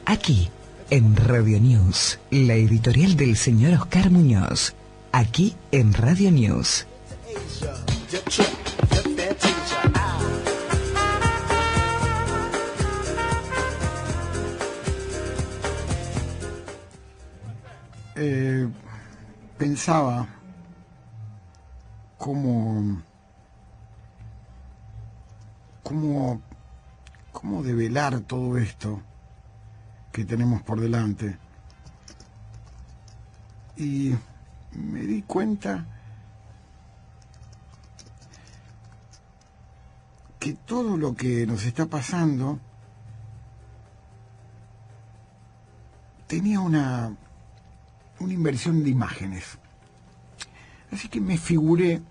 Aquí, en Radio News, la editorial del señor Oscar Muñoz. Aquí en Radio News. Pensaba cómo develar todo esto que tenemos por delante, y me di cuenta que todo lo que nos está pasando tenía una inversión de imágenes. Así que me figuré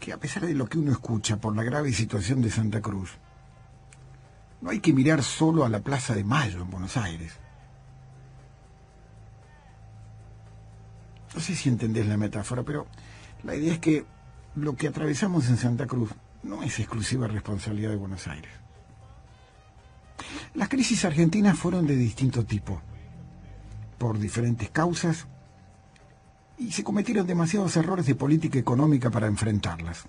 que, a pesar de lo que uno escucha por la grave situación de Santa Cruz, no hay que mirar solo a la Plaza de Mayo en Buenos Aires. No sé si entendés la metáfora, pero la idea es que lo que atravesamos en Santa Cruz no es exclusiva responsabilidad de Buenos Aires. Las crisis argentinas fueron de distinto tipo, por diferentes causas, y se cometieron demasiados errores de política económica para enfrentarlas.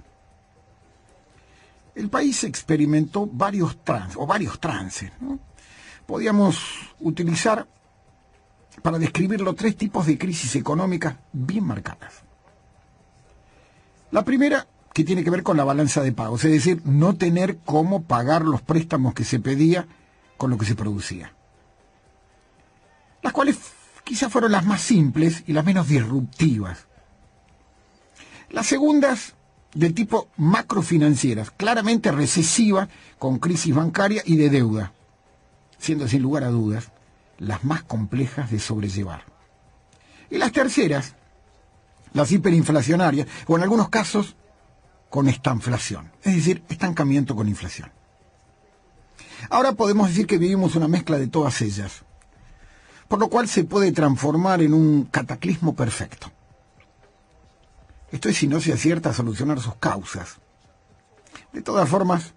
El país experimentó varios trances, ¿no? Podíamos utilizar para describirlo 3 tipos de crisis económicas bien marcadas. La primera, que tiene que ver con la balanza de pagos, es decir, no tener cómo pagar los préstamos que se pedía con lo que se producía. Las cuales quizás fueron las más simples y las menos disruptivas. Las segundas, de tipo macrofinancieras, claramente recesivas, con crisis bancaria y de deuda, siendo sin lugar a dudas las más complejas de sobrellevar. Y las terceras, las hiperinflacionarias, o en algunos casos con estanflación, es decir, estancamiento con inflación. Ahora podemos decir que vivimos una mezcla de todas ellas, por lo cual se puede transformar en un cataclismo perfecto. Esto es si no se acierta a solucionar sus causas. De todas formas,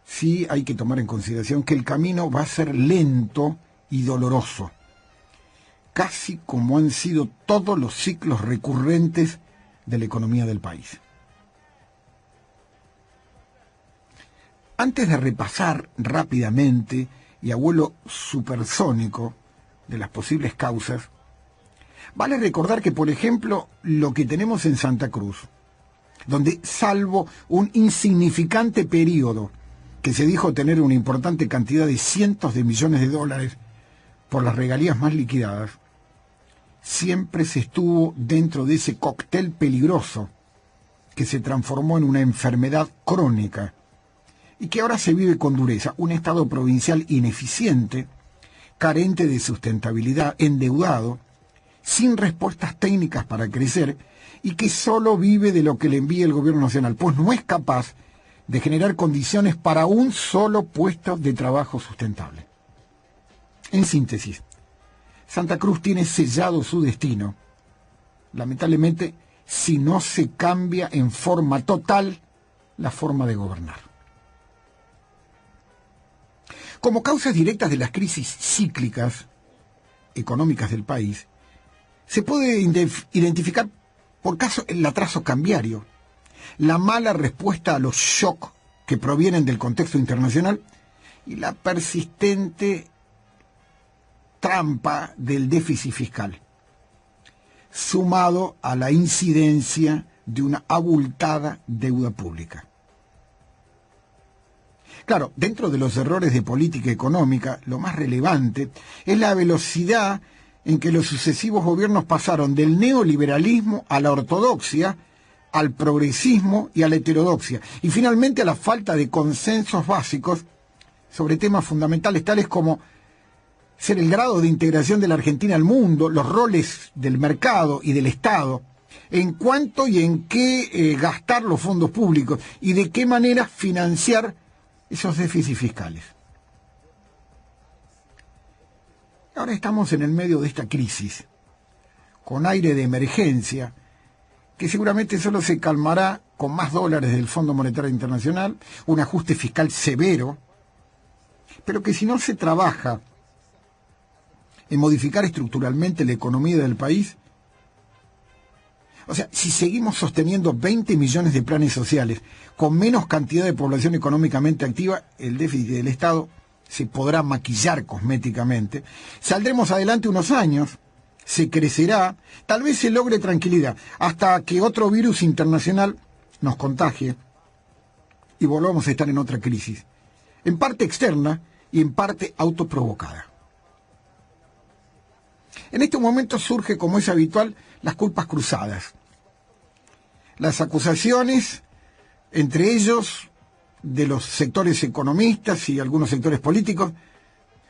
sí hay que tomar en consideración que el camino va a ser lento y doloroso, casi como han sido todos los ciclos recurrentes de la economía del país. Antes de repasar rápidamente y a vuelo supersónico de las posibles causas, vale recordar que, por ejemplo, lo que tenemos en Santa Cruz, donde, salvo un insignificante periodo que se dijo tener una importante cantidad de cientos de millones de dólares por las regalías más liquidadas, siempre se estuvo dentro de ese cóctel peligroso que se transformó en una enfermedad crónica y que ahora se vive con dureza, un Estado provincial ineficiente, carente de sustentabilidad, endeudado, sin respuestas técnicas para crecer y que solo vive de lo que le envía el gobierno nacional, pues no es capaz de generar condiciones para un solo puesto de trabajo sustentable. En síntesis, Santa Cruz tiene sellado su destino, lamentablemente, si no se cambia en forma total la forma de gobernar. Como causas directas de las crisis cíclicas económicas del país, se puede identificar, por caso, el atraso cambiario, la mala respuesta a los shocks que provienen del contexto internacional y la persistente trampa del déficit fiscal, sumado a la incidencia de una abultada deuda pública. Claro, dentro de los errores de política económica, lo más relevante es la velocidad en que los sucesivos gobiernos pasaron del neoliberalismo a la ortodoxia, al progresismo y a la heterodoxia, y finalmente a la falta de consensos básicos sobre temas fundamentales tales como ser el grado de integración de la Argentina al mundo, los roles del mercado y del Estado, en cuánto y en qué gastar los fondos públicos y de qué manera financiar esos déficits fiscales. Ahora estamos en el medio de esta crisis, con aire de emergencia, que seguramente solo se calmará con más dólares del Fondo Monetario Internacional, un ajuste fiscal severo, pero que si no se trabaja en modificar estructuralmente la economía del país, o sea, si seguimos sosteniendo 20 millones de planes sociales con menos cantidad de población económicamente activa, el déficit del Estado se podrá maquillar cosméticamente, saldremos adelante unos años, se crecerá, tal vez se logre tranquilidad, hasta que otro virus internacional nos contagie y volvamos a estar en otra crisis, en parte externa y en parte autoprovocada. En este momento surge, como es habitual, las culpas cruzadas. Las acusaciones, entre ellos, de los sectores economistas y algunos sectores políticos,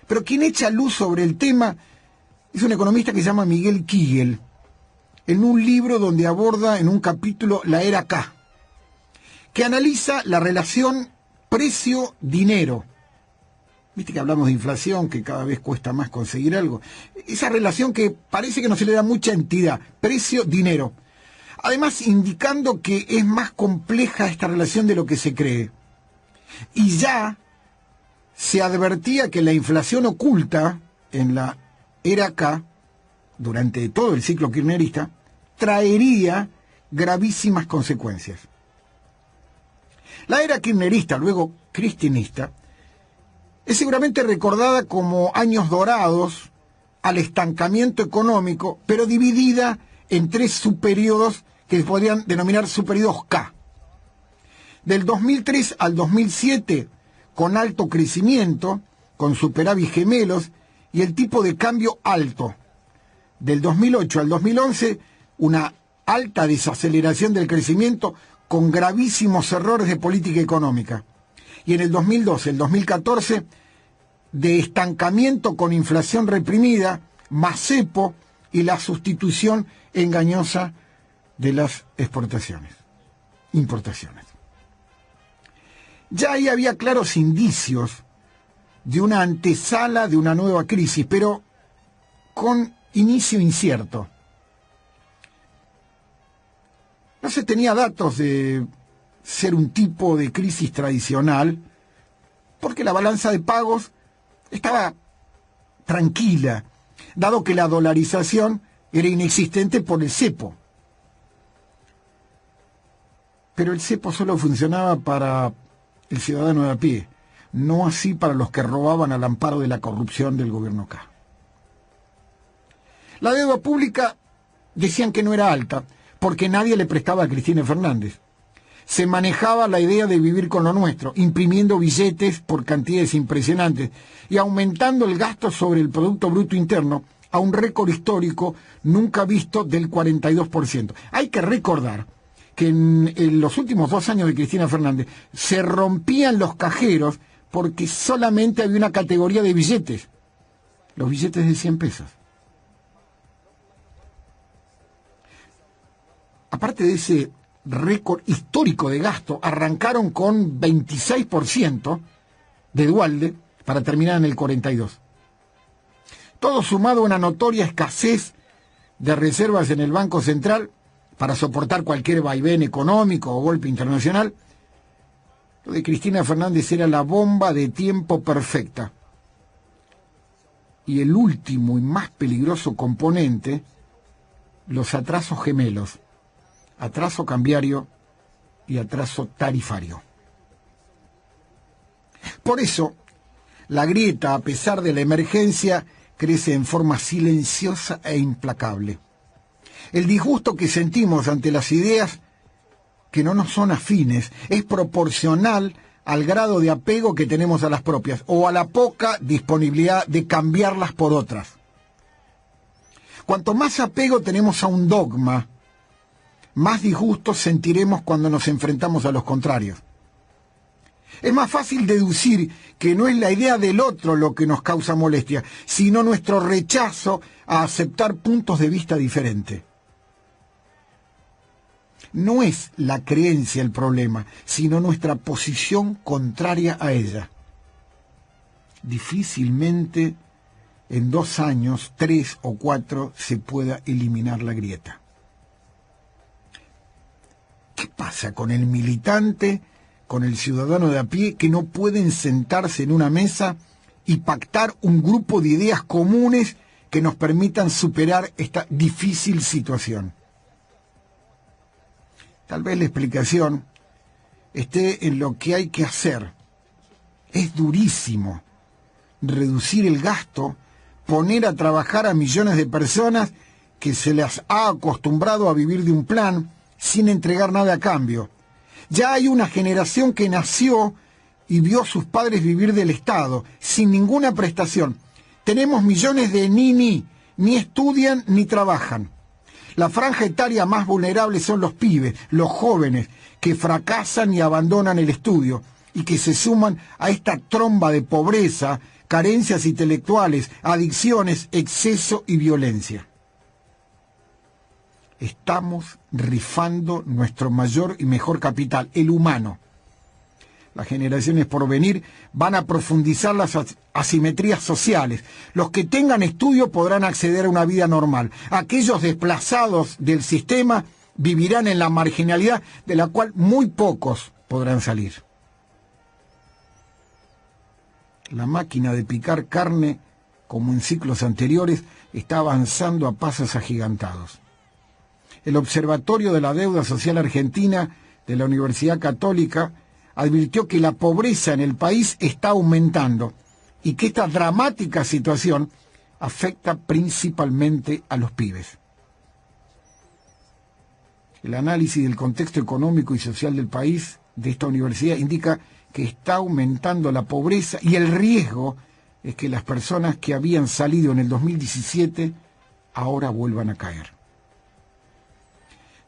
pero quien echa luz sobre el tema es un economista que se llama Miguel Kigel, en un libro donde aborda en un capítulo la era K, que analiza la relación precio-dinero. Viste que hablamos de inflación, que cada vez cuesta más conseguir algo. Esa relación que parece que no se le da mucha entidad, precio-dinero. Además, indicando que es más compleja esta relación de lo que se cree. Y ya se advertía que la inflación oculta en la era K, durante todo el ciclo kirchnerista, traería gravísimas consecuencias. La era kirchnerista, luego cristinista, es seguramente recordada como años dorados al estancamiento económico, pero dividida en 3 subperiodos que se podrían denominar subperiodos K. Del 2003 al 2007, con alto crecimiento, con superávit gemelos y el tipo de cambio alto. Del 2008 al 2011, una alta desaceleración del crecimiento con gravísimos errores de política económica. Y en el 2012, el 2014, de estancamiento con inflación reprimida, más cepo y la sustitución engañosa de las importaciones. Ya ahí había claros indicios de una antesala de una nueva crisis, pero con inicio incierto. No se tenía datos de ser un tipo de crisis tradicional, porque la balanza de pagos estaba tranquila, dado que la dolarización era inexistente por el cepo. Pero el cepo solo funcionaba para el ciudadano de a pie, no así para los que robaban al amparo de la corrupción del gobierno K. La deuda pública decían que no era alta, porque nadie le prestaba a Cristina Fernández. Se manejaba la idea de vivir con lo nuestro, imprimiendo billetes por cantidades impresionantes y aumentando el gasto sobre el Producto Bruto Interno a un récord histórico nunca visto del 42%. Hay que recordar que en los últimos 2 años de Cristina Fernández se rompían los cajeros porque solamente había una categoría de billetes, los billetes de 100 pesos. Aparte de ese récord histórico de gasto, arrancaron con 26% de Duhalde para terminar en el 42%. Todo sumado a una notoria escasez de reservas en el Banco Central para soportar cualquier vaivén económico o golpe internacional. Lo de Cristina Fernández era la bomba de tiempo perfecta. Y el último y más peligroso componente, los atrasos gemelos. Atraso cambiario y atraso tarifario. Por eso, la grieta, a pesar de la emergencia, crece en forma silenciosa e implacable. El disgusto que sentimos ante las ideas que no nos son afines es proporcional al grado de apego que tenemos a las propias o a la poca disponibilidad de cambiarlas por otras. Cuanto más apego tenemos a un dogma, más disgusto sentiremos cuando nos enfrentamos a los contrarios. Es más fácil deducir que no es la idea del otro lo que nos causa molestia, sino nuestro rechazo a aceptar puntos de vista diferentes. No es la creencia el problema, sino nuestra posición contraria a ella. Difícilmente en 2 años, 3 o 4, se pueda eliminar la grieta. ¿Qué pasa con el militante, con el ciudadano de a pie, que no pueden sentarse en una mesa y pactar un grupo de ideas comunes que nos permitan superar esta difícil situación? Tal vez la explicación esté en lo que hay que hacer. Es durísimo reducir el gasto, poner a trabajar a millones de personas que se les ha acostumbrado a vivir de un plan sin entregar nada a cambio. Ya hay una generación que nació y vio a sus padres vivir del Estado, sin ninguna prestación. Tenemos millones de ni estudian ni trabajan. La franja etaria más vulnerable son los pibes, los jóvenes, que fracasan y abandonan el estudio y que se suman a esta tromba de pobreza, carencias intelectuales, adicciones, exceso y violencia. Estamos rifando nuestro mayor y mejor capital, el humano. Las generaciones por venir van a profundizar las asimetrías sociales. Los que tengan estudio podrán acceder a una vida normal. Aquellos desplazados del sistema vivirán en la marginalidad de la cual muy pocos podrán salir. La máquina de picar carne, como en ciclos anteriores, está avanzando a pasos agigantados. El Observatorio de la Deuda Social Argentina de la Universidad Católica advirtió que la pobreza en el país está aumentando y que esta dramática situación afecta principalmente a los pibes. El análisis del contexto económico y social del país de esta universidad indica que está aumentando la pobreza y el riesgo es que las personas que habían salido en el 2017 ahora vuelvan a caer.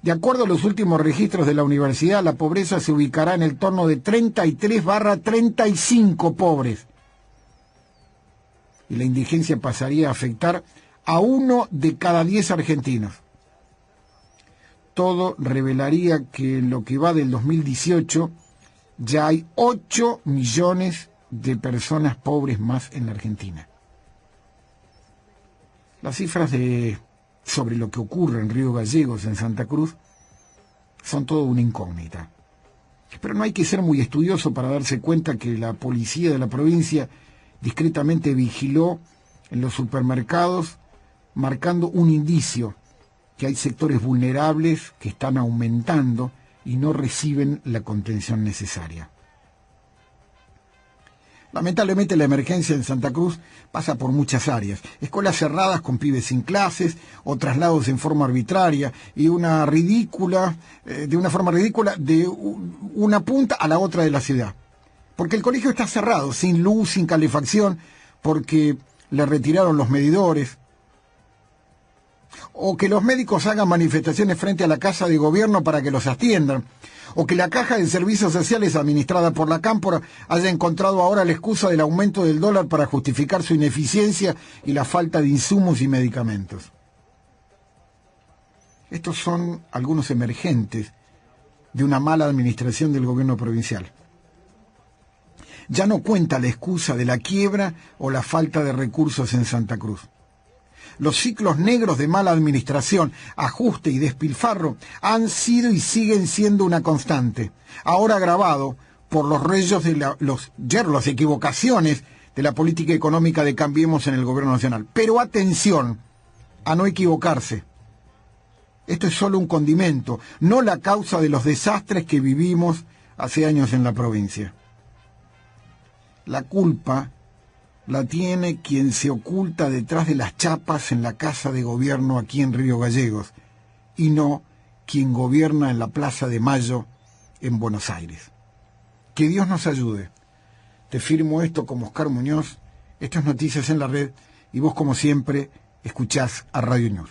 De acuerdo a los últimos registros de la universidad, la pobreza se ubicará en el torno de 33/35 pobres. Y la indigencia pasaría a afectar a 1 de cada 10 argentinos. Todo revelaría que en lo que va del 2018 ya hay 8 millones de personas pobres más en la Argentina. Las cifras sobre lo que ocurre en Río Gallegos, en Santa Cruz, son todo una incógnita. Pero no hay que ser muy estudioso para darse cuenta que la policía de la provincia discretamente vigiló en los supermercados, marcando un indicio que hay sectores vulnerables que están aumentando y no reciben la contención necesaria. Lamentablemente la emergencia en Santa Cruz pasa por muchas áreas. Escuelas cerradas con pibes sin clases, o traslados en forma arbitraria, y de una forma ridícula de una punta a la otra de la ciudad. Porque el colegio está cerrado, sin luz, sin calefacción, porque le retiraron los medidores. O que los médicos hagan manifestaciones frente a la casa de gobierno para que los atiendan. O que la Caja de Servicios Sociales administrada por la Cámpora haya encontrado ahora la excusa del aumento del dólar para justificar su ineficiencia y la falta de insumos y medicamentos. Estos son algunos emergentes de una mala administración del gobierno provincial. Ya no cuenta la excusa de la quiebra o la falta de recursos en Santa Cruz. Los ciclos negros de mala administración, ajuste y despilfarro han sido y siguen siendo una constante, ahora agravado por los reyes de las equivocaciones de la política económica de Cambiemos en el gobierno nacional. Pero atención a no equivocarse. Esto es solo un condimento, no la causa de los desastres que vivimos hace años en la provincia. La culpa la tiene quien se oculta detrás de las chapas en la casa de gobierno aquí en Río Gallegos, y no quien gobierna en la Plaza de Mayo en Buenos Aires. Que Dios nos ayude. Te firmo esto como Oscar Muñoz, esto es Noticias en la Red, y vos como siempre escuchás a Radio News.